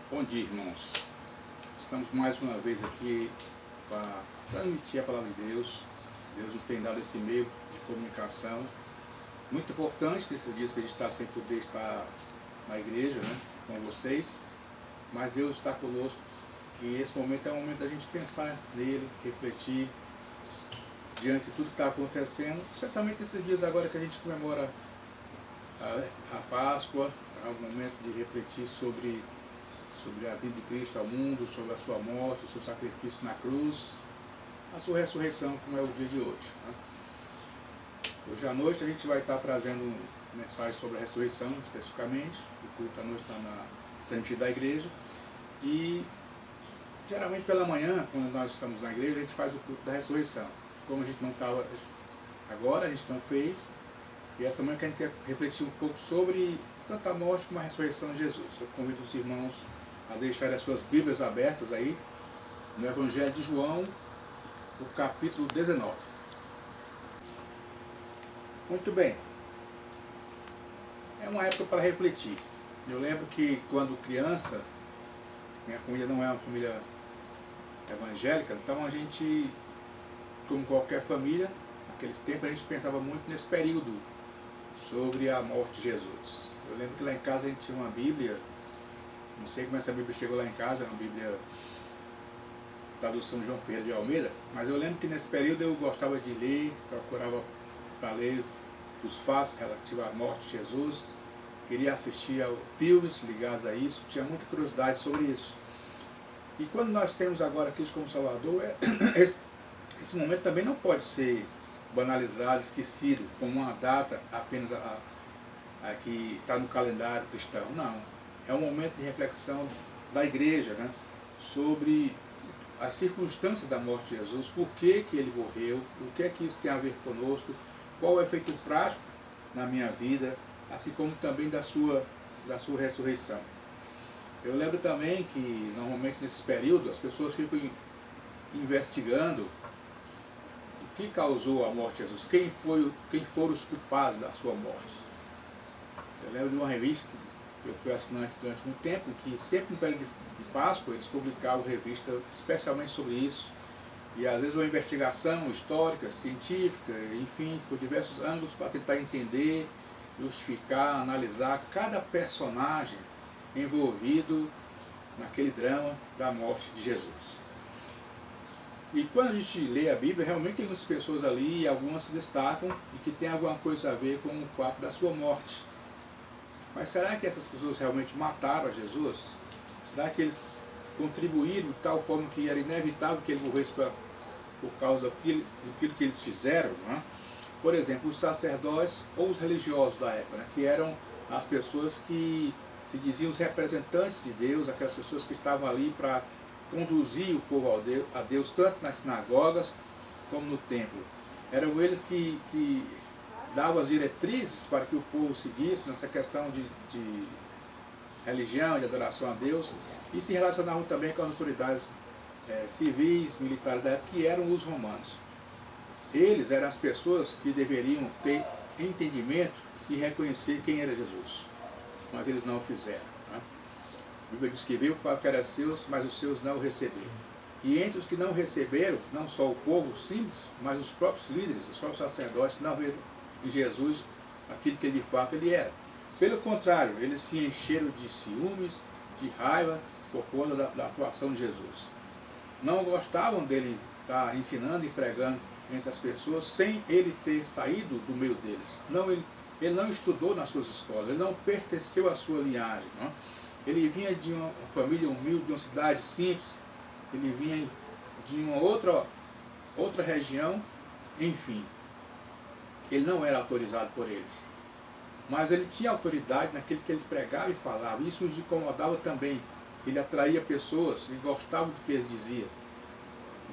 Bom dia, irmãos. Estamos mais uma vez aqui para transmitir a palavra de Deus. Deus nos tem dado esse meio de comunicação muito importante nesses dias que a gente está sem poder estar na igreja, né, com vocês. Mas Deus está conosco e esse momento é o momento da gente pensar nele, refletir diante de tudo que está acontecendo, especialmente nesses dias agora que a gente comemora a Páscoa. É um momento de refletir sobre a vida de Cristo ao mundo, sobre a sua morte, o seu sacrifício na cruz, a sua ressurreição, como é o dia de hoje, né? Hoje à noite a gente vai estar trazendo mensagem sobre a ressurreição, especificamente. O culto à noite está na transmitido da igreja. E geralmente pela manhã, quando nós estamos na igreja, a gente faz o culto da ressurreição. Como a gente não estava agora, a gente não fez. E essa manhã que a gente quer refletir um pouco sobre tanto a morte como a ressurreição de Jesus. Eu convido os irmãos a deixar as suas Bíblias abertas aí, no Evangelho de João, o capítulo 19. Muito bem, é uma época para refletir. Eu lembro que quando criança, minha família não é uma família evangélica, então a gente, como qualquer família, naqueles tempos a gente pensava muito nesse período sobre a morte de Jesus. Eu lembro que lá em casa a gente tinha uma Bíblia. Não sei como essa Bíblia chegou lá em casa, é uma Bíblia tradução de João Ferreira de Almeida, mas eu lembro que nesse período eu gostava de ler, procurava para ler os fatos relativos à morte de Jesus, queria assistir a filmes ligados a isso, tinha muita curiosidade sobre isso. E quando nós temos agora Cristo como Salvador, esse momento também não pode ser banalizado, esquecido, como uma data apenas a que está no calendário cristão. Não. É um momento de reflexão da igreja, né, sobre as circunstâncias da morte de Jesus, por que ele morreu, o que é que isso tem a ver conosco, qual o efeito prático na minha vida, assim como também da sua ressurreição. Eu lembro também que normalmente nesse período as pessoas ficam investigando o que causou a morte de Jesus, quem foram os culpados da sua morte. Eu lembro de uma revista que eu fui assinante durante muito tempo, que sempre no período de Páscoa eles publicavam revista especialmente sobre isso. E às vezes uma investigação histórica, científica, enfim, por diversos ângulos para tentar entender, justificar, analisar cada personagem envolvido naquele drama da morte de Jesus. E quando a gente lê a Bíblia, realmente tem muitas pessoas ali, e algumas se destacam e que tem alguma coisa a ver com o fato da sua morte. Mas será que essas pessoas realmente mataram a Jesus? Será que eles contribuíram de tal forma que era inevitável que ele morresse por causa daquilo que eles fizeram? Não é? Por exemplo, os sacerdotes ou os religiosos da época, né, que eram as pessoas que se diziam os representantes de Deus, aquelas pessoas que estavam ali para conduzir o povo a Deus, tanto nas sinagogas como no templo. Eram eles que davam as diretrizes para que o povo seguisse nessa questão de religião, de adoração a Deus, e se relacionavam também com as autoridades civis, militares da época, que eram os romanos. Eles eram as pessoas que deveriam ter entendimento e reconhecer quem era Jesus, mas eles não o fizeram, né? A Bíblia diz que veio para o que era seus, mas os seus não o receberam. E entre os que não receberam, não só o povo simples, mas os próprios líderes, os próprios sacerdotes, não viram em Jesus aquilo que ele de fato ele era. Pelo contrário, eles se encheram de ciúmes, de raiva, por conta da atuação de Jesus. Não gostavam dele estar ensinando e pregando entre as pessoas sem ele ter saído do meio deles. Ele não estudou nas suas escolas, ele não pertenceu à sua linhagem. Não? Ele vinha de uma família humilde, de uma cidade simples, ele vinha de uma outra região, enfim. Ele não era autorizado por eles. Mas ele tinha autoridade naquilo que ele pregava e falava. Isso nos incomodava também. Ele atraía pessoas e gostavam do que ele dizia.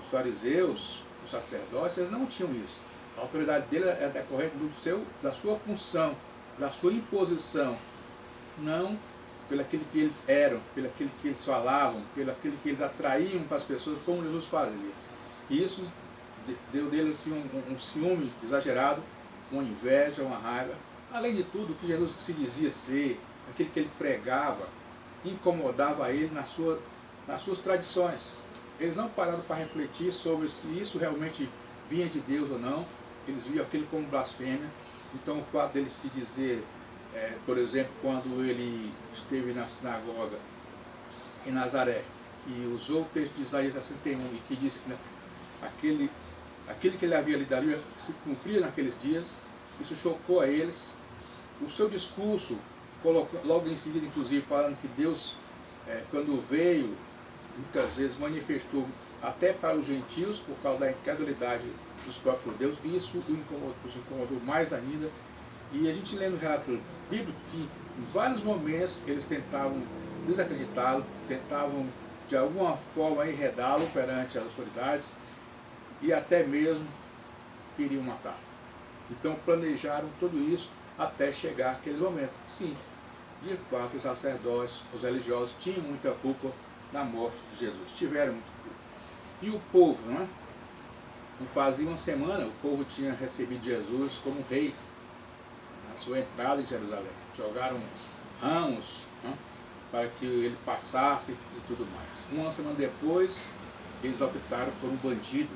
Os fariseus, os sacerdotes, eles não tinham isso. A autoridade dele é decorrente da sua função, da sua imposição, não pelo aquilo que eles eram, pelo aquilo que eles falavam, pelo aquilo que eles atraíam para as pessoas, como Jesus fazia. E isso deu deles assim, um ciúme exagerado, uma inveja, uma raiva. Além de tudo, o que Jesus se dizia ser, aquilo que ele pregava, incomodava ele nas suas tradições. Eles não pararam para refletir sobre se isso realmente vinha de Deus ou não. Eles viam aquilo como blasfêmia. Então o fato dele se dizer, por exemplo, quando ele esteve na sinagoga em Nazaré, e usou o texto de Isaías 61 e que disse que aquele que ele havia lido ali se cumpria naqueles dias, isso chocou a eles. O seu discurso, logo em seguida, inclusive, falando que Deus, quando veio, muitas vezes manifestou até para os gentios, por causa da incredulidade dos próprios judeus, e isso os incomodou mais ainda. E a gente lê no relato bíblico que em vários momentos eles tentavam desacreditá-lo, tentavam de alguma forma enredá-lo perante as autoridades e até mesmo queriam matá-lo. Então planejaram tudo isso até chegar aquele momento. Sim, de fato os sacerdotes, os religiosos tinham muita culpa na morte de Jesus, tiveram muita culpa. E o povo, não é? Não fazia uma semana, o povo tinha recebido Jesus como rei na sua entrada em Jerusalém. Jogaram ramos, né, para que ele passasse e tudo mais. Uma semana depois, eles optaram por um bandido,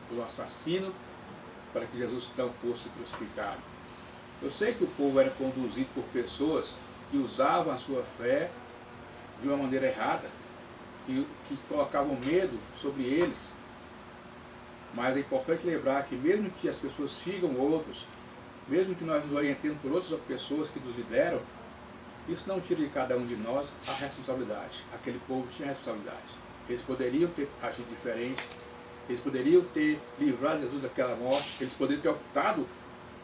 por um assassino, para que Jesus então fosse crucificado. Eu sei que o povo era conduzido por pessoas que usavam a sua fé de uma maneira errada, que colocavam medo sobre eles. Mas é importante lembrar que mesmo que as pessoas sigam outros, mesmo que nós nos orientemos por outras pessoas que nos lideram, isso não tira de cada um de nós a responsabilidade. Aquele povo tinha responsabilidade. Eles poderiam ter agido diferente, eles poderiam ter livrado Jesus daquela morte, eles poderiam ter optado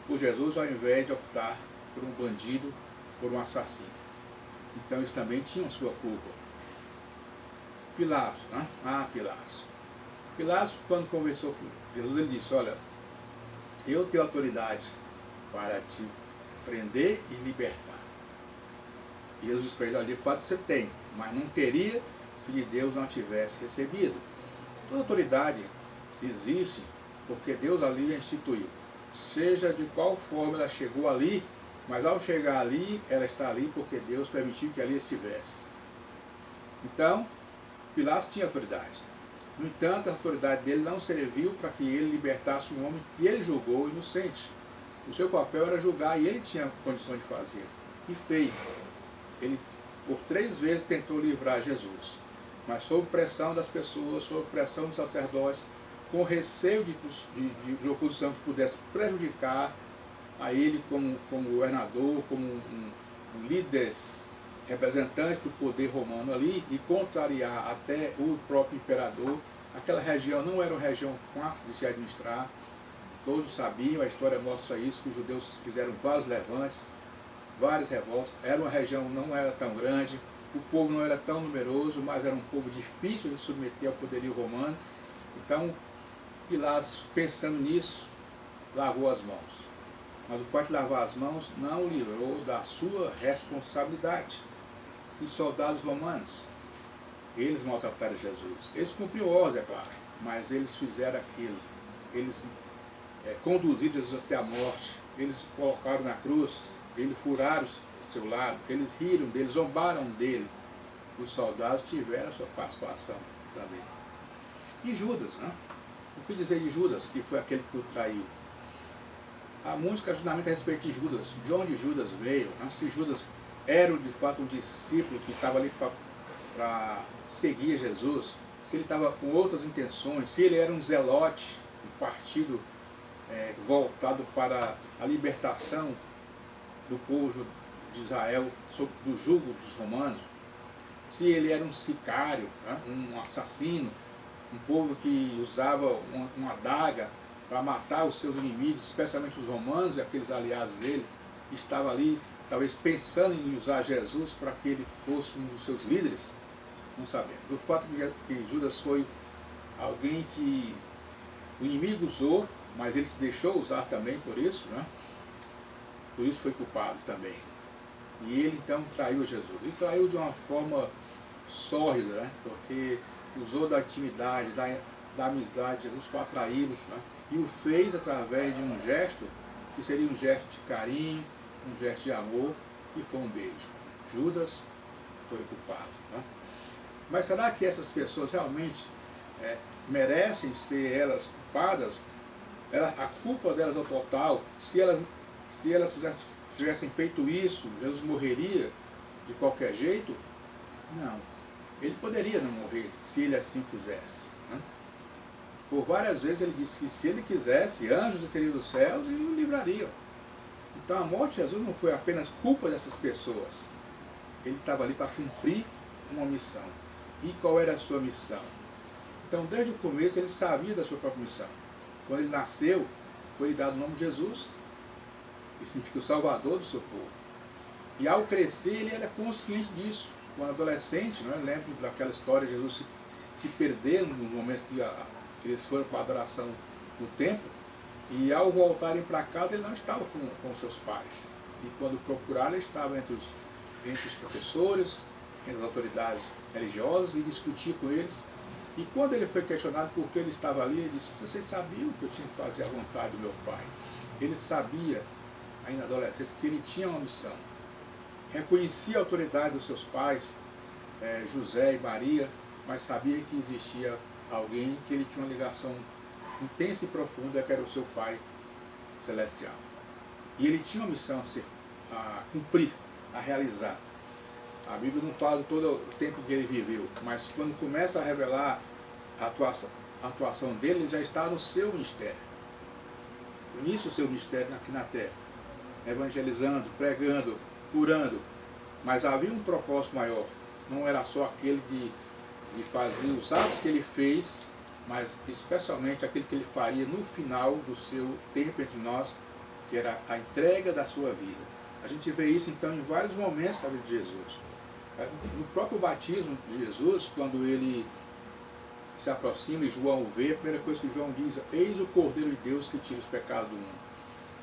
por Jesus ao invés de optar por um bandido, por um assassino. Então eles também tinham sua culpa. Pilatos, né? Pilatos. Pilatos, quando conversou com Jesus, ele disse: olha, eu tenho autoridade para te prender e libertar. E Jesus disse para ele: olha, pode você tem, mas não teria se de Deus não tivesse recebido. Toda autoridade existe porque Deus ali a instituiu. Seja de qual forma ela chegou ali, mas ao chegar ali, ela está ali porque Deus permitiu que ali estivesse. Então, Pilatos tinha autoridade. No entanto, a autoridade dele não serviu para que ele libertasse um homem que ele julgou inocente. O seu papel era julgar e ele tinha condição de fazer. E fez. Ele, por 3 vezes, tentou livrar Jesus. Mas sob pressão das pessoas, sob pressão dos sacerdotes, com receio de oposição que pudesse prejudicar a ele como governador, como um líder representante do poder romano ali e contrariar até o próprio imperador. Aquela região não era uma região fácil de se administrar, todos sabiam, a história mostra isso, que os judeus fizeram vários levantes, várias revoltas, era uma região não era tão grande, o povo não era tão numeroso, mas era um povo difícil de submeter ao poderio romano. Então, Pilatos, pensando nisso, lavou as mãos. Mas o fato de lavar as mãos não o livrou da sua responsabilidade. Os soldados romanos, eles maltrataram Jesus. Eles cumpriram ordem, é claro, mas eles fizeram aquilo. Eles conduziram Jesus até a morte. Eles colocaram na cruz, eles furaram o seu lado, eles riram dele, zombaram dele. Os soldados tiveram a sua participação também. E Judas, né? O que dizer de Judas, que foi aquele que o traiu? Há muitos questionamentos a respeito de Judas, de onde Judas veio, né? Se Judas era de fato um discípulo que estava ali para seguir Jesus, se ele estava com outras intenções, se ele era um zelote, um partido voltado para a libertação do povo de Israel do jugo dos romanos, se ele era um sicário, né? Um assassino, um povo que usava uma adaga para matar os seus inimigos, especialmente os romanos e aqueles aliados dele, estava ali talvez pensando em usar Jesus para que ele fosse um dos seus líderes, não sabemos. O fato que Judas foi alguém que o inimigo usou, mas ele se deixou usar também por isso, né? Por isso foi culpado também. E ele então traiu Jesus. E traiu de uma forma sórdida, né? Porque usou da intimidade, da amizade de Jesus para atraí-lo, né? E o fez através de um gesto que seria um gesto de carinho, um gesto de amor, e foi um beijo. Judas foi culpado. Né? Mas será que essas pessoas realmente merecem ser elas culpadas? A culpa delas é total. Se elas tivessem feito isso, Jesus morreria de qualquer jeito? Não. Ele poderia não morrer, se ele assim quisesse. Né? Por várias vezes ele disse que se ele quisesse, anjos desceriam dos céus e o livrariam. Então a morte de Jesus não foi apenas culpa dessas pessoas. Ele estava ali para cumprir uma missão. E qual era a sua missão? Então desde o começo ele sabia da sua própria missão. Quando ele nasceu, foi-lhe dado o nome de Jesus, que significa o Salvador do seu povo. E ao crescer ele era consciente disso. Quando adolescente, né, eu lembro daquela história de Jesus se perder nos momentos que eles foram para a adoração no templo, e ao voltarem para casa ele não estava com seus pais. E quando procuraram, ele estava entre os professores, entre as autoridades religiosas, e discutia com eles. E quando ele foi questionado por que ele estava ali, ele disse: vocês sabiam que eu tinha que fazer a vontade do meu pai. Ele sabia, ainda na adolescência, que ele tinha uma missão. Reconhecia a autoridade dos seus pais, José e Maria, mas sabia que existia alguém que ele tinha uma ligação intensa e profunda, que era o seu Pai Celestial. E ele tinha uma missão a cumprir, a realizar. A Bíblia não fala de todo o tempo que ele viveu, mas quando começa a revelar a atuação dele, ele já está no seu ministério. No início do seu ministério aqui na terra, evangelizando, pregando, curando. Mas havia um propósito maior. Não era só aquele de fazer os atos que ele fez, mas especialmente aquele que ele faria no final do seu tempo entre nós, que era a entrega da sua vida. A gente vê isso então em vários momentos da vida de Jesus. No próprio batismo de Jesus, quando ele se aproxima e João o vê, a primeira coisa que João diz: eis o Cordeiro de Deus que tira os pecados do mundo.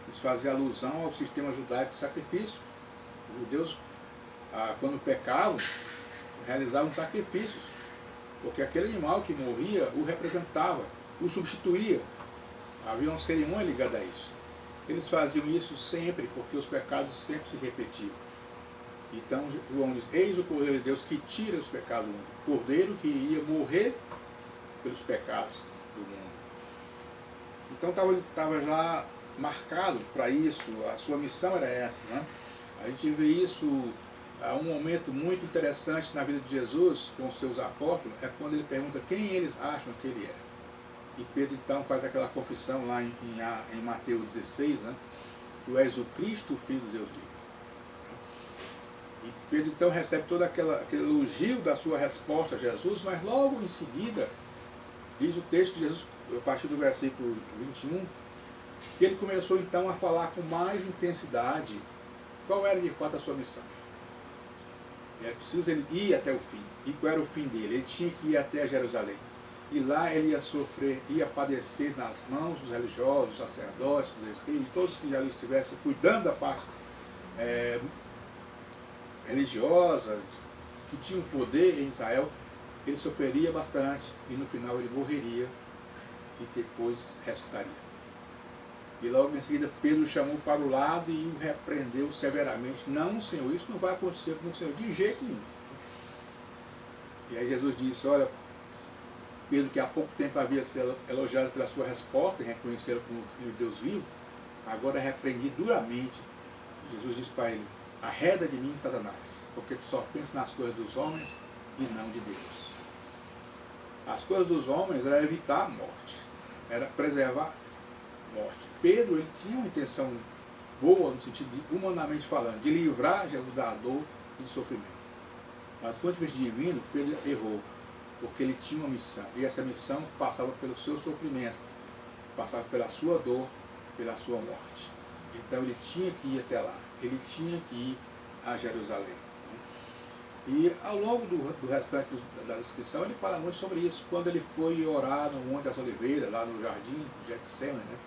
Isso fazia alusão ao sistema judaico de sacrifício. Os judeus, quando pecavam, realizavam sacrifícios, porque aquele animal que morria o representava, o substituía. Havia uma cerimônia ligada a isso. Eles faziam isso sempre, porque os pecados sempre se repetiam. Então João diz: eis o Cordeiro de Deus que tira os pecados do mundo. O Cordeiro que iria morrer pelos pecados do mundo. Então estava já marcado para isso, a sua missão era essa. Né? A gente vê isso, um momento muito interessante na vida de Jesus com os seus apóstolos, é quando ele pergunta quem eles acham que ele é. E Pedro então faz aquela confissão lá em Mateus 16, né? Tu és o Cristo, o Filho de Deus vivo. E Pedro então recebe todo aquele elogio da sua resposta a Jesus, mas logo em seguida, diz o texto de Jesus, a partir do versículo 21, que ele começou então a falar com mais intensidade qual era de fato a sua missão. Era preciso ele ir até o fim. E qual era o fim dele? Ele tinha que ir até Jerusalém. E lá ele ia sofrer, ia padecer nas mãos dos religiosos, dos sacerdotes, dos escribas, todos que ali estivessem cuidando da parte religiosa, que tinham poder em Israel. Ele sofreria bastante e no final ele morreria e depois ressuscitaria. E logo em seguida Pedro o chamou para o lado e o repreendeu severamente: não, Senhor, isso não vai acontecer com o Senhor de jeito nenhum. E aí Jesus disse: olha, Pedro, que há pouco tempo havia sido elogiado pela sua resposta e reconhecê-lo como Filho de Deus vivo, agora é repreendido duramente. Jesus disse para eles: arreda de mim, Satanás, porque tu só pensas nas coisas dos homens e não de Deus. As coisas dos homens era evitar a morte, era preservar a morte. Pedro, ele tinha uma intenção boa, no sentido de, humanamente falando, de livrar Jesus da dor e do sofrimento. Mas do ponto de vista divino, Pedro errou, porque ele tinha uma missão, e essa missão passava pelo seu sofrimento, passava pela sua dor, pela sua morte. Então ele tinha que ir até lá, ele tinha que ir a Jerusalém. E ao longo do restante da descrição ele fala muito sobre isso, quando ele foi orar no Monte das Oliveiras, lá no jardim de Getsêmani, né?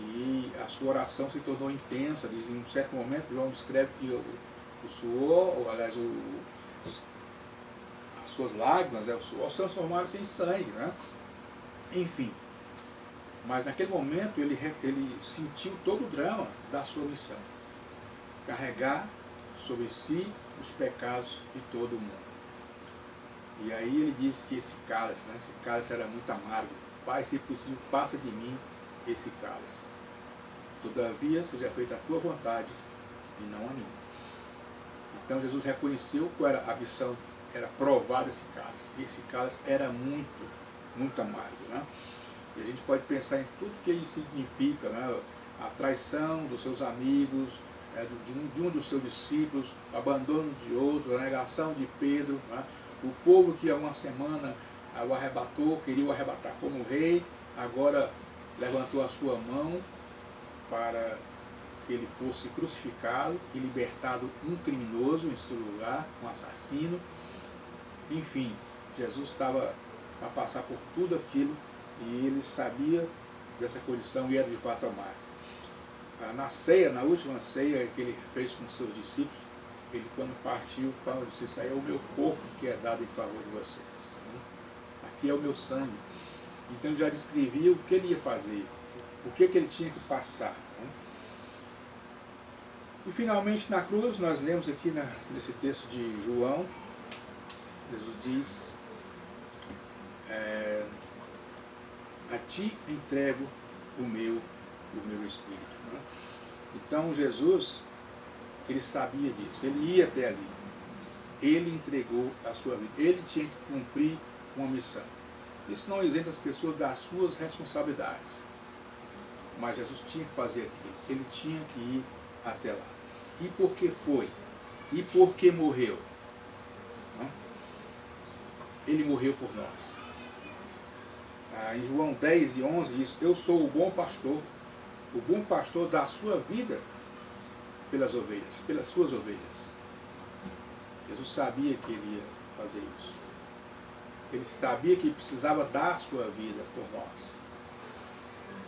E a sua oração se tornou intensa, diz, em um certo momento João descreve que o suor, ou aliás, as suas lágrimas, o suor, se transformaram-se em sangue, né? Enfim. Mas naquele momento ele sentiu todo o drama da sua missão. Carregar sobre si os pecados de todo o mundo. E aí ele diz que esse cálice era muito amargo. Pai, se possível, passa de mim esse cálice. Todavia, seja feita a tua vontade e não a minha. Então Jesus reconheceu qual era a missão, era provar esse cálice. E esse cálice era muito, muito amargo. Né? E a gente pode pensar em tudo que isso significa, né? A traição dos seus amigos, de um dos seus discípulos, o abandono de outro, a negação de Pedro, né? O povo que há uma semana o arrebatou, queria o arrebatar como rei, agora levantou a sua mão para que ele fosse crucificado e libertado um criminoso em seu lugar, um assassino. Enfim, Jesus estava a passar por tudo aquilo e ele sabia dessa condição e era de fato amar. Na ceia, na última ceia que ele fez com seus discípulos, ele quando partiu, Paulo disse: isso aí é o meu corpo que é dado em favor de vocês. Aqui é o meu sangue. Então ele já descrevia o que ele ia fazer, o que ele tinha que passar. E finalmente na cruz, nós lemos aqui nesse texto de João, Jesus diz: a ti entrego o meu espírito. Né? Então Jesus, ele sabia disso, ele ia até ali, ele entregou a sua vida, ele tinha que cumprir uma missão. Isso não isenta as pessoas das suas responsabilidades, mas Jesus tinha que fazer aquilo, ele tinha que ir até lá. E por que foi? E por que morreu? Não? Ele morreu por nós. Em João 10:11 diz: eu sou o bom pastor dá a sua vida pelas ovelhas, pelas suas ovelhas. Jesus sabia que ele ia fazer isso. Ele sabia que precisava dar a sua vida por nós.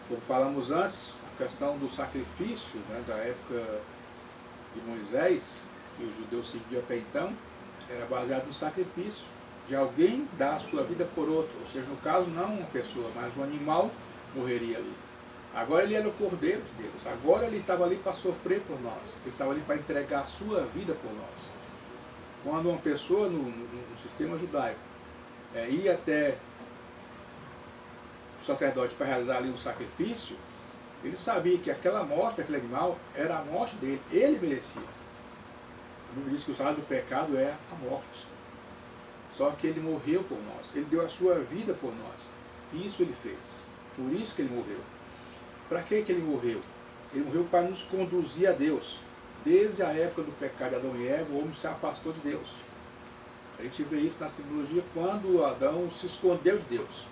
Como falamos antes, a questão do sacrifício, né, da época de Moisés, que os judeus seguiam até então, era baseado no sacrifício de alguém dar a sua vida por outro. Ou seja, no caso, não uma pessoa, mas um animal morreria ali. Agora ele era o Cordeiro de Deus. Agora ele estava ali para sofrer por nós. Ele estava ali para entregar a sua vida por nós. Quando uma pessoa no sistema judaico ia até o sacerdote para realizar ali um sacrifício, ele sabia que aquela morte daquele animal era a morte dele. Ele merecia. A Bíblia diz que o salário do pecado é a morte. Só que ele morreu por nós. Ele deu a sua vida por nós. Isso ele fez. Por isso que ele morreu. Para que ele morreu? Ele morreu para nos conduzir a Deus. Desde a época do pecado de Adão e Eva, o homem se afastou de Deus. A gente vê isso na simbologia quando Adão se escondeu de Deus.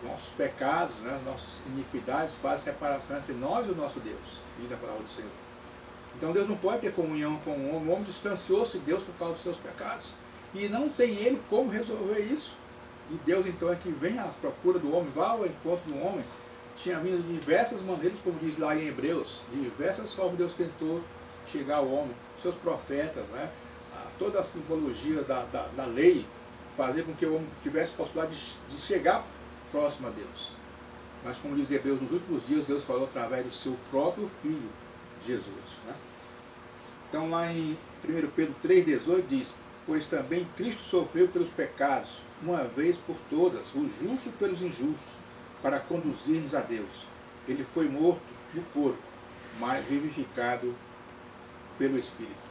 Nossos pecados, né, nossas iniquidades fazem separação entre nós e o nosso Deus, diz a palavra do Senhor. Então Deus não pode ter comunhão com o homem. O homem distanciou-se de Deus por causa dos seus pecados. E não tem ele como resolver isso. E Deus então é que vem à procura do homem, vai ao encontro do homem. Tinha vindo de diversas maneiras, como diz lá em Hebreus, de diversas formas Deus tentou chegar ao homem, seus profetas, né? Toda a simbologia da lei, fazer com que o homem tivesse possibilidade de chegar próximo a Deus. Mas como diz Hebreus, nos últimos dias Deus falou através do seu próprio Filho, Jesus. Né? Então lá em 1 Pedro 3,18 diz: pois também Cristo sofreu pelos pecados, uma vez por todas, o justo pelos injustos, para conduzir-nos a Deus. Ele foi morto no corpo, mas vivificado pelo Espírito.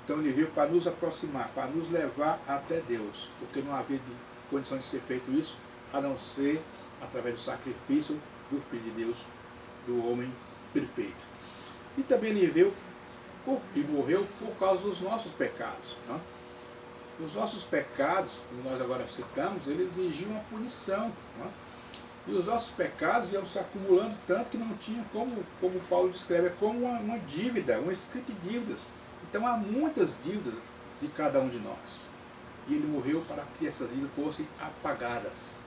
Então ele veio para nos aproximar, para nos levar até Deus, porque não havia condição de ser feito isso, a não ser através do sacrifício do Filho de Deus, do homem perfeito. E também ele veio e morreu por causa dos nossos pecados. Não? Os nossos pecados, como nós agora citamos, eles exigiam uma punição. Não? E os nossos pecados iam se acumulando tanto que não tinha como Paulo descreve, é como uma dívida, uma escrita de dívidas. Então há muitas dívidas de cada um de nós. E ele morreu para que essas dívidas fossem apagadas.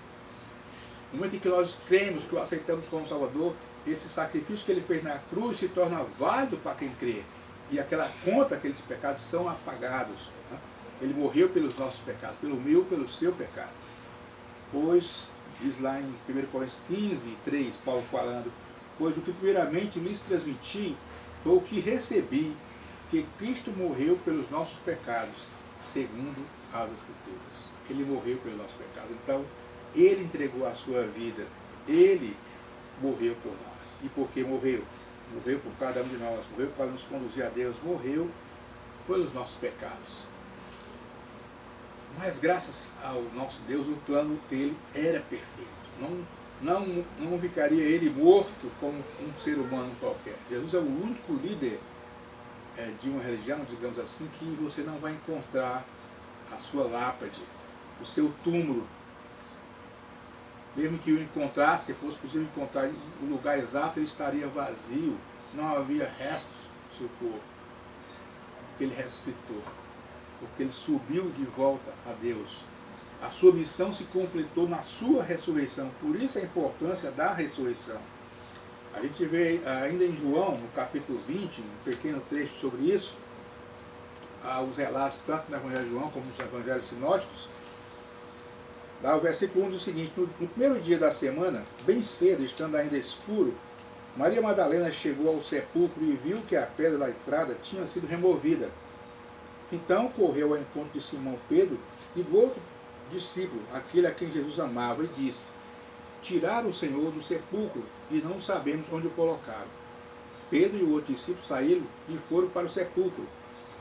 No momento em que nós cremos, que o aceitamos como Salvador, esse sacrifício que ele fez na cruz se torna válido para quem crê. E aquela conta, aqueles pecados são apagados. Né? Ele morreu pelos nossos pecados, pelo meu, pelo seu pecado. Pois, diz lá em 1 Coríntios 15:3, Paulo falando: pois o que primeiramente lhes transmiti foi o que recebi, Porque Cristo morreu pelos nossos pecados, segundo as Escrituras. Ele morreu pelos nossos pecados. Então, ele entregou a sua vida. Ele morreu por nós. E por que morreu? Morreu por cada um de nós. Morreu para nos conduzir a Deus. Morreu pelos nossos pecados. Mas graças ao nosso Deus, o plano dele era perfeito. Não ficaria ele morto como um ser humano qualquer. Jesus é o único líder de uma religião, digamos assim, que você não vai encontrar a sua lápide, o seu túmulo. Mesmo que o encontrasse, se fosse possível encontrar o lugar exato, ele estaria vazio. Não havia restos do seu corpo. Porque ele ressuscitou. Porque ele subiu de volta a Deus. A sua missão se completou na sua ressurreição. Por isso a importância da ressurreição. A gente vê ainda em João, no capítulo 20, um pequeno trecho sobre isso, os relatos tanto no Evangelho de João como nos Evangelhos sinóticos. Lá o versículo 1 diz o seguinte: no primeiro dia da semana, bem cedo, estando ainda escuro, Maria Madalena chegou ao sepulcro e viu que a pedra da entrada tinha sido removida. Então correu ao encontro de Simão Pedro e do outro discípulo, aquele a quem Jesus amava, e disse: tiraram o Senhor do sepulcro e não sabemos onde o colocaram. Pedro e o outro discípulo saíram e foram para o sepulcro.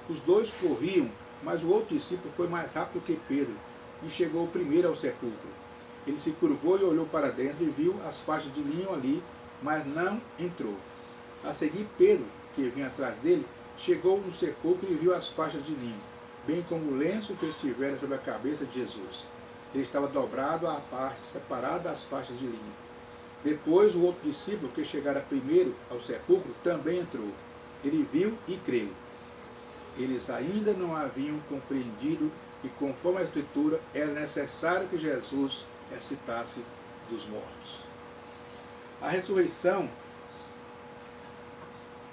Os dois corriam, mas o outro discípulo foi mais rápido que Pedro e chegou primeiro ao sepulcro. Ele se curvou e olhou para dentro e viu as faixas de linho ali, mas não entrou. A seguir, Pedro, que vinha atrás dele, chegou no sepulcro e viu as faixas de linho, bem como o lenço que estivera sobre a cabeça de Jesus. Ele estava dobrado à parte, separado das faixas de linho. Depois, o outro discípulo, que chegara primeiro ao sepulcro, também entrou. Ele viu e creu. Eles ainda não haviam compreendido que, conforme a Escritura, era necessário que Jesus ressuscitasse dos mortos. A ressurreição,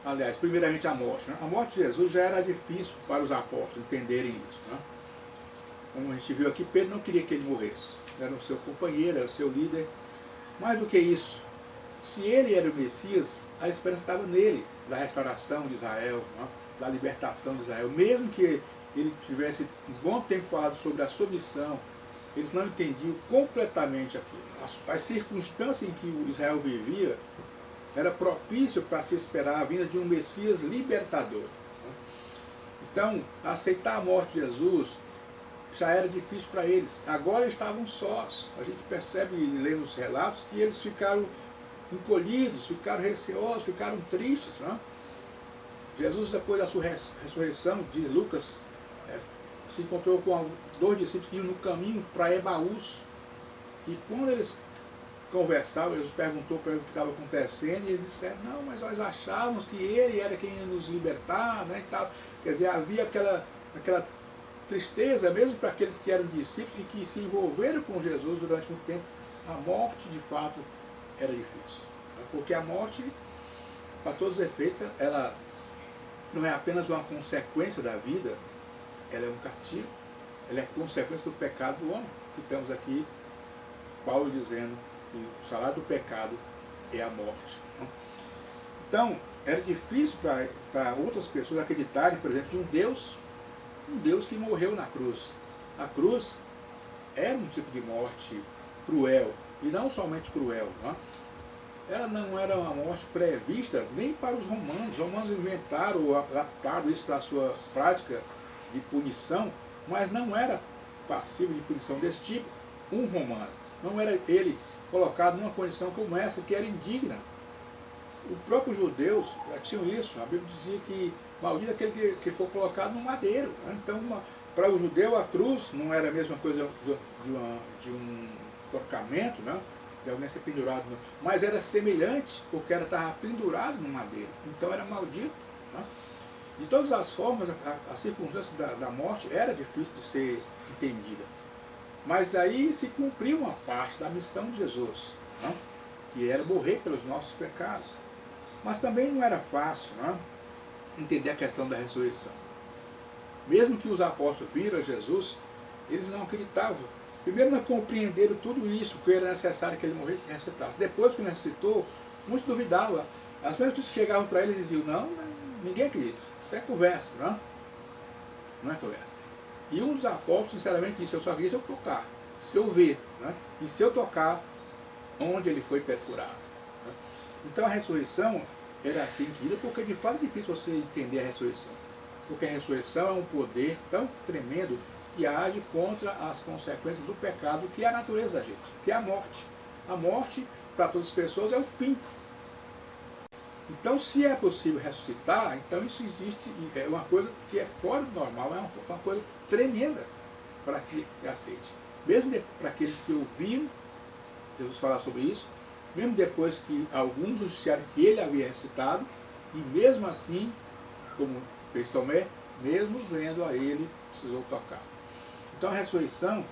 aliás, primeiramente a morte. A morte de Jesus já era difícil para os apóstolos entenderem isso. Como a gente viu aqui, Pedro não queria que ele morresse. Era o seu companheiro, era o seu líder. Mais do que isso, se ele era o Messias, a esperança estava nele, da restauração de Israel, da libertação de Israel. Mesmo que ele tivesse um bom tempo falado sobre a sua missão, eles não entendiam completamente aquilo. As circunstâncias em que o Israel vivia era propício para se esperar a vinda de um Messias libertador. Então, aceitar a morte de Jesus já era difícil para eles. Agora estavam sós. A gente percebe, lendo os relatos, que eles ficaram encolhidos, ficaram receosos, ficaram tristes. Jesus, depois da sua ressurreição, de Lucas, se encontrou com dois discípulos que iam no caminho para Emaús. E quando eles conversavam, Jesus perguntou para eles o que estava acontecendo, e eles disseram: não, mas nós achávamos que ele era quem ia nos libertar, e tal. Quer dizer, havia aquela tristeza, mesmo para aqueles que eram discípulos e que se envolveram com Jesus durante muito tempo. A morte, de fato, era difícil. Porque a morte, para todos os efeitos, ela não é apenas uma consequência da vida, ela é um castigo, ela é consequência do pecado do homem. Citamos aqui Paulo dizendo que o salário do pecado é a morte. Então, era difícil para outras pessoas acreditarem, por exemplo, de um Deus que morreu na cruz. A cruz era um tipo de morte cruel, e não somente cruel. Ela não era uma morte prevista nem para os romanos. Os romanos inventaram ou adaptaram isso para a sua prática de punição, mas não era passível de punição desse tipo um romano. Não era ele colocado numa condição como essa, que era indigna. Os próprios judeus já tinham isso. A Bíblia dizia que maldito aquele que for colocado no madeiro. Então, para o judeu, a cruz não era a mesma coisa de um enforcamento, de alguém ser pendurado, mas era semelhante, porque ela estava pendurado no madeiro. Então era maldito. De todas as formas, a circunstância da morte era difícil de ser entendida. Mas aí se cumpriu uma parte da missão de Jesus, que era morrer pelos nossos pecados. Mas também não era fácil entender a questão da ressurreição. Mesmo que os apóstolos viram Jesus, eles não acreditavam. Primeiro não compreenderam tudo isso, que era necessário que ele morresse e ressuscitasse. Depois que ele ressuscitou, muitos duvidavam. As pessoas que chegavam para ele e diziam: não, ninguém acredita. Isso é conversa, não é? Não é conversa. E um dos apóstolos, sinceramente, disse, eu só queria se eu tocar, se eu ver, né? E se eu tocar onde ele foi perfurado. Né? Então a ressurreição era assim entendida, porque de fato é difícil você entender a ressurreição. Porque a ressurreição é um poder tão tremendo que age contra as consequências do pecado, que é a natureza da gente, que é a morte. A morte, para todas as pessoas, é o fim. Então, se é possível ressuscitar, então isso existe, é uma coisa que é fora do normal, é uma coisa tremenda para se aceite. Mesmo para aqueles que ouviram Jesus falar sobre isso, mesmo depois que alguns noticiaram que ele havia ressuscitado, e mesmo assim, como fez Tomé, mesmo vendo a ele, precisou tocar. Então a ressurreição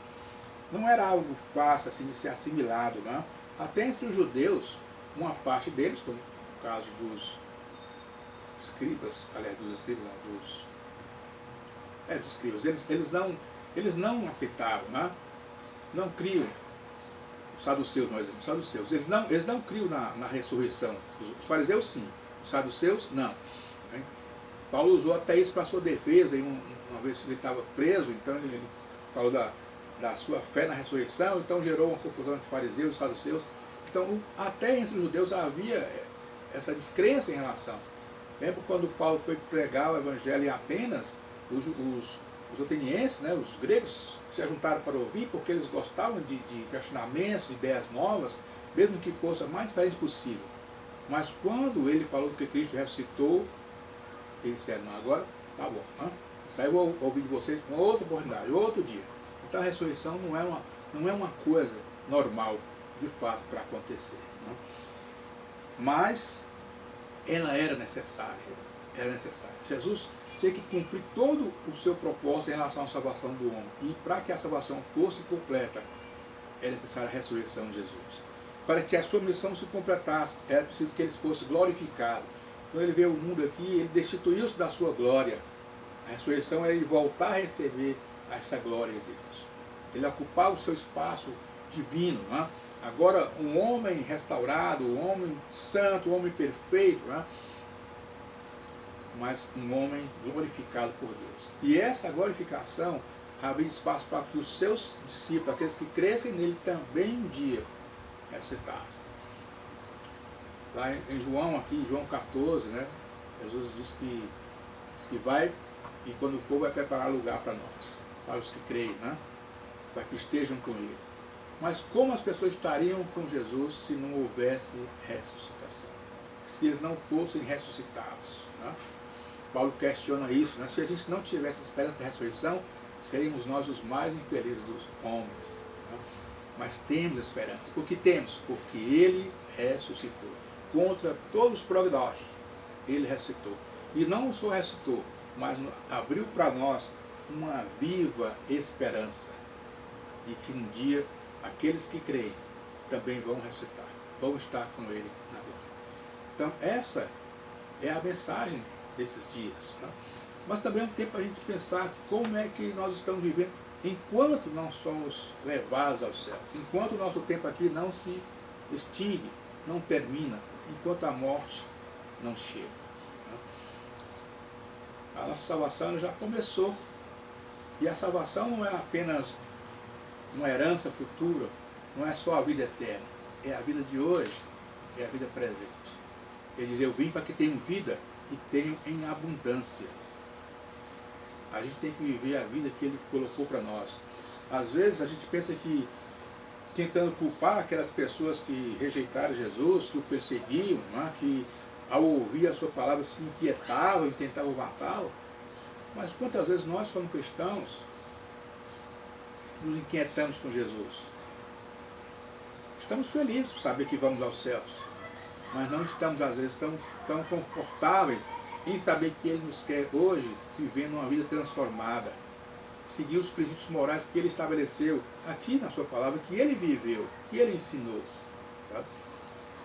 não era algo fácil assim, de ser assimilado, não? Até entre os judeus, uma parte deles, como no caso dos escribas, aliás, dos escribas, não, dos escribas, eles não aceitavam, não? Não criam. Os saduceus, nós exemplo, os saduceus, eles não criam na ressurreição. Os fariseus sim, os saduceus não. Né? Paulo usou até isso para a sua defesa, e uma vez que ele estava preso, então ele falou da sua fé na ressurreição, então gerou uma confusão entre fariseus e saduceus. Então, até entre os judeus havia essa descrença em relação. Lembra quando Paulo foi pregar o evangelho em Atenas, os atenienses, né, os gregos, se ajuntaram para ouvir, porque eles gostavam de questionamentos, de ideias novas, mesmo que fosse a mais diferente possível. Mas quando ele falou que Cristo ressuscitou, eles disseram, não, agora tá bom, né? Isso aí eu vou ouvir de vocês com outra oportunidade, outro dia. Então a ressurreição não é uma coisa normal, de fato, para acontecer. Né? Mas ela era necessária. Era necessária. Jesus tinha que cumprir todo o seu propósito em relação à salvação do homem. E para que a salvação fosse completa, é necessária a ressurreição de Jesus. Para que a sua missão se completasse, era preciso que ele fosse glorificado. Quando ele veio ao mundo aqui, ele destituiu-se da sua glória. A ressurreição é ele voltar a receber essa glória de Deus. Ele ocupar o seu espaço divino. Né? Agora, um homem restaurado, um homem santo, um homem perfeito, né? Mas um homem glorificado por Deus. E essa glorificação abre espaço para que os seus discípulos, aqueles que crescem nele, também um dia ressuscitassem. Lá em João, aqui, João 14, né? Jesus disse que vai, e quando for vai preparar lugar para nós, para os que creem, né? Para que estejam com ele. Mas como as pessoas estariam com Jesus se não houvesse ressuscitação? Se eles não fossem ressuscitados, né? Paulo questiona isso, né? Se a gente não tivesse esperança da ressurreição, seríamos nós os mais infelizes dos homens. Né? Mas temos esperança. Por que temos? Porque ele ressuscitou. Contra todos os prognósticos, ele ressuscitou. E não só ressuscitou, mas abriu para nós uma viva esperança de que um dia aqueles que creem também vão ressuscitar, vão estar com ele na glória. Então essa é a mensagem desses dias. Né? Mas também é um tempo para a gente pensar como é que nós estamos vivendo enquanto não somos levados ao céu, enquanto o nosso tempo aqui não se extingue, não termina, enquanto a morte não chega. Né? A nossa salvação já começou, e a salvação não é apenas uma herança futura, não é só a vida eterna, é a vida de hoje, é a vida presente. Ele diz, eu vim para que tenham vida e tenham em abundância. A gente tem que viver a vida que ele colocou para nós. Às vezes a gente pensa que, tentando culpar aquelas pessoas que rejeitaram Jesus, que o perseguiam, né, que ao ouvir a sua palavra se inquietavam e tentavam matá-lo. Mas quantas vezes nós, como cristãos, nos inquietamos com Jesus? Estamos felizes por saber que vamos aos céus, mas não estamos, às vezes, tão confortáveis em saber que Ele nos quer hoje vivendo uma vida transformada, seguir os princípios morais que Ele estabeleceu aqui na sua palavra, que Ele viveu, que Ele ensinou. Tá?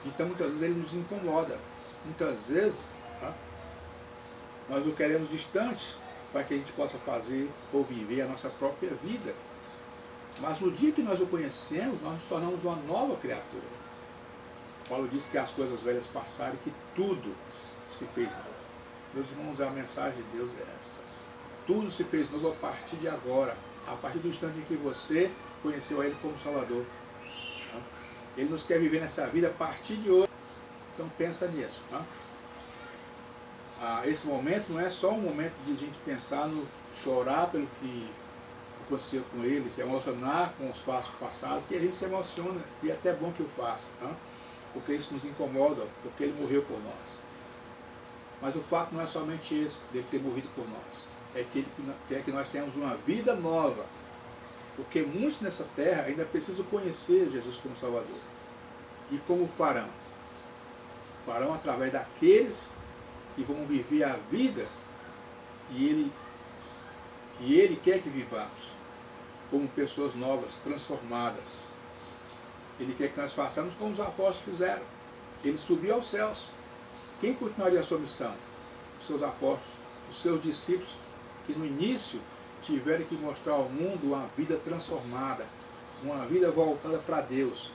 Então, muitas vezes, Ele nos incomoda. Muitas vezes, tá? Nós o queremos distante para que a gente possa fazer ou viver a nossa própria vida. Mas no dia que nós o conhecemos, nós nos tornamos uma nova criatura. Paulo diz que as coisas velhas passaram e que tudo se fez novo. Meus irmãos, a mensagem de Deus é essa. Tudo se fez novo a partir de agora, a partir do instante em que você conheceu a Ele como Salvador. Ele nos quer viver nessa vida a partir de hoje. Então pensa nisso. Esse momento não é só um momento de a gente pensar no chorar pelo que aconteceu com ele, se emocionar com os fatos passados, que a gente se emociona, e é até bom que o faça, porque isso nos incomoda, porque ele morreu por nós. Mas o fato não é somente esse, dele ter morrido por nós, é que ele quer que nós tenhamos uma vida nova, porque muitos nessa terra ainda precisam conhecer Jesus como Salvador. E como farão? Farão através daqueles que vão viver a vida que Ele quer que vivamos, como pessoas novas, transformadas. Ele quer que nós façamos como os apóstolos fizeram. Ele subiu aos céus. Quem continuaria a sua missão? Os seus apóstolos, os seus discípulos, que no início tiveram que mostrar ao mundo uma vida transformada, uma vida voltada para Deus,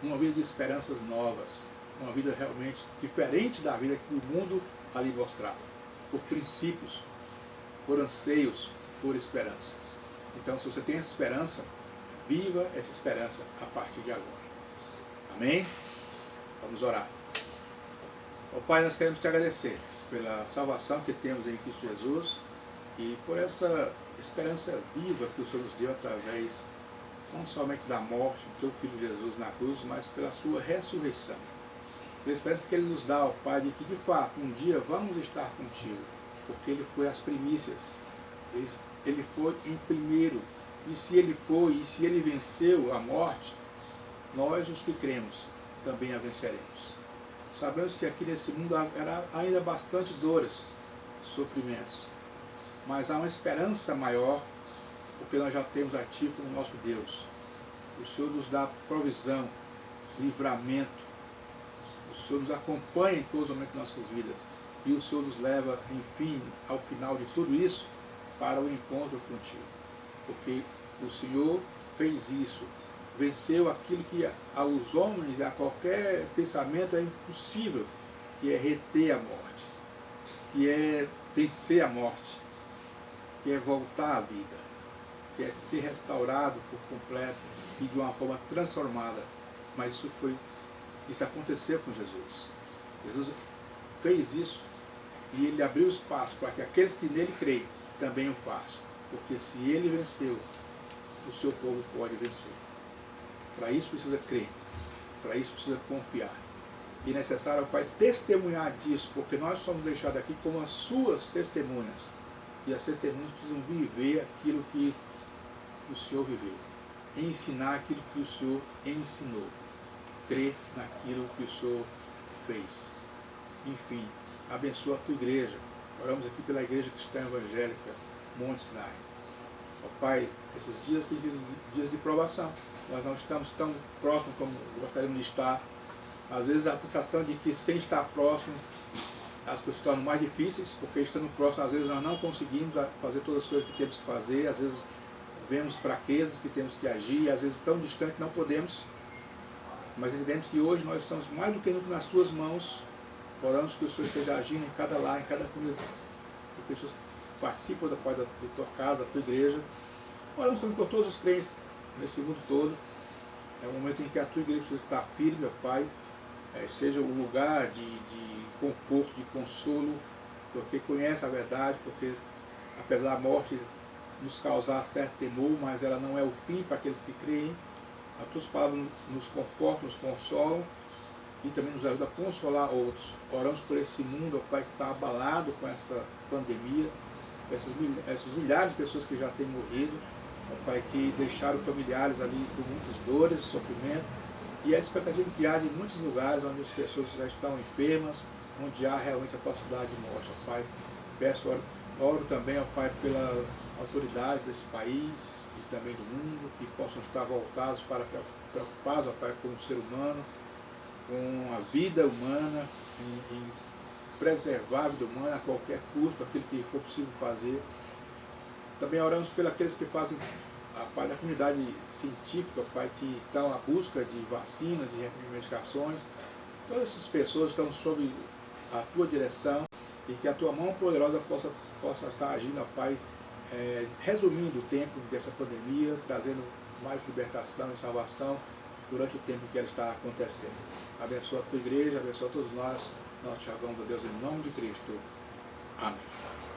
uma vida de esperanças novas, uma vida realmente diferente da vida que o mundo ali mostrava, por princípios, por anseios, por esperança. Então, se você tem essa esperança, viva essa esperança a partir de agora. Amém? Vamos orar. Ó Pai, nós queremos te agradecer pela salvação que temos em Cristo Jesus e por essa esperança viva que o Senhor nos deu através não somente da morte do teu Filho Jesus na cruz, mas pela sua ressurreição. Pela esperança que Ele nos dá, ó Pai, de que de fato um dia vamos estar contigo, porque Ele foi as primícias, Ele foi em primeiro, e se Ele foi, e se Ele venceu a morte, nós os que cremos também a venceremos. Sabemos que aqui nesse mundo haverá ainda bastante dores, sofrimentos, mas há uma esperança maior, porque nós já temos a Ti como nosso Deus. O Senhor nos dá provisão, livramento, o Senhor nos acompanha em todos os momentos de nossas vidas, e o Senhor nos leva, enfim, ao final de tudo isso, para o encontro contigo, porque o Senhor fez isso, venceu aquilo que aos homens, a qualquer pensamento é impossível, que é reter a morte, que é vencer a morte, que é voltar à vida, que é ser restaurado por completo e de uma forma transformada. Mas isso aconteceu com Jesus. Jesus fez isso e Ele abriu espaço para que aqueles que nele creem também o façam, porque se Ele venceu, o seu povo pode vencer. Para isso precisa crer, para isso precisa confiar. E é necessário, Pai, testemunhar disso, porque nós somos deixados aqui como as suas testemunhas. E as testemunhas precisam viver aquilo que o Senhor viveu, ensinar aquilo que o Senhor ensinou, crer naquilo que o Senhor fez. Enfim, abençoa a tua igreja. Oramos aqui pela Igreja Cristã Evangélica Monte Sinai. Ó Pai, esses dias têm sido dias de provação. Nós não estamos tão próximos como gostaríamos de estar. Às vezes a sensação de que sem estar próximo as coisas se tornam mais difíceis, porque estando próximo, às vezes nós não conseguimos fazer todas as coisas que temos que fazer, às vezes vemos fraquezas que temos que agir, às vezes tão distante não podemos, mas entendemos que hoje nós estamos mais do que nunca nas tuas mãos. Oramos que o Senhor esteja agindo em cada lar, em cada família, que pessoas participam da tua casa, da tua igreja. Oramos também por todos os crentes nesse mundo todo. É um momento em que a tua igreja precisa estar firme, meu Pai, seja um lugar de conforto, de consolo, porque conhece a verdade, porque apesar da morte nos causar certo temor, mas ela não é o fim para aqueles que creem. As tuas palavras nos confortam, nos consolam e também nos ajudam a consolar outros. Oramos por esse mundo, ó Pai, que está abalado com essa pandemia, essas milhares de pessoas que já têm morrido, ó Pai, que deixaram familiares ali com muitas dores, sofrimento, e a expectativa que há de muitos lugares onde as pessoas já estão enfermas, onde há realmente a possibilidade de morte, ó Pai. Oro também, ó Pai, pelas autoridades desse país e também do mundo, que possam estar voltados para preocupados, ó Pai, com o ser humano, com a vida humana, em preservar a vida humana a qualquer custo, aquilo que for possível fazer. Também oramos pelos aqueles que fazem a parte da comunidade científica, Pai, que estão à busca de vacinas, de medicações. Todas essas pessoas estão sob a tua direção e que a tua mão poderosa possa estar agindo, ó Pai, resumindo o tempo dessa pandemia, trazendo mais libertação e salvação durante o tempo que ela está acontecendo. Abençoa a tua igreja, abençoa todos nós te rogamos, a Deus, em nome de Cristo. Amém.